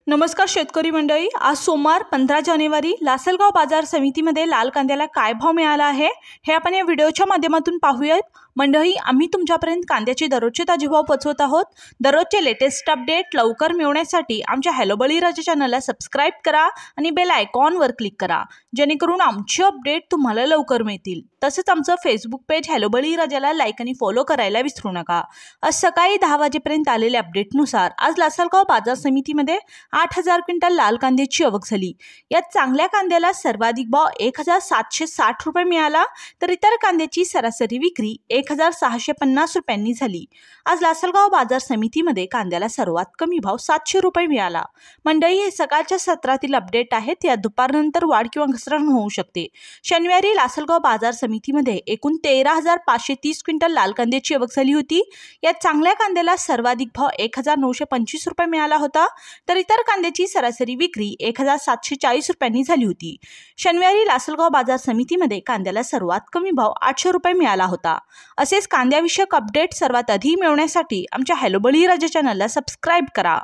नमस्कार शेतकरी मंडळी, आज सोमवार 15 जानेवारी लासलगाव बाजार समितीमध्ये लाल कांद्याला काय भाव मिळाला आहे हे आपण या व्हिडिओच्या माध्यमातून पाहूयात। मंडळी, आम्ही तुमच्यापर्यंत कांद्याचे दररोजचे ताजे भाव पोहोचवत आहोत। दररोजचे लेटेस्ट अपडेट लवकर मिळवण्यासाठी आमच्या हॅलो बळीराजा चॅनलला सबस्क्राइब करा आणि बेल आयकॉनवर क्लिक करा, जेणेकरून आमचे अपडेट तुम्हाला लवकर मिळतील। तसेच आमचं फेसबुक पेज हॅलो बळीराजाला लाईक आणि फॉलो करायला विसरू नका। आज सकाळी 10 वाजेपर्यंत आलेल्या अपडेटनुसार आज लासलगाव बाजार समितीमध्ये 8,000 क्विंटल लाल कांद्याची आवक झाली। यात चांगल्या कांद्याला सर्वाधिक भाव 1,760 रुपये मिळाला, तर इतर कांद्याची सरासरी विक्री 1,650 रुपयांनी झाली। आज लासलगाव बाजार समितीमध्ये कांद्याला सर्वात कमी भाव 700 रुपये मिळाला। मंडळी, हे सकाळच्या सत्रातील अपडेट आहेत, या दुपारनंतर वाढ किंवा घसरण होऊ शकते। शनिवारी लासलगाव बाजार समितीमध्ये एकूण 13,530 क्विंटल लाल कांद्याची आवक झाली होती। यात चांगल्या कांद्याला सर्वाधिक भाव 1,925 रुपये मिळाला होता, तर इतर कांद्याची सरासरी विक्री 1,740 रुपयांनी झाली होती। शनिवारी लासलगाव बाजार समितीमध्ये कांद्याला सर्वात कमी भाव 800 रुपये मिळाला होता। असेच कांद्याविषयक अपडेट सर्वात आधी मिळवण्यासाठी आमच्या हॅलो बळीराजा चॅनलला सबस्क्राइब करा।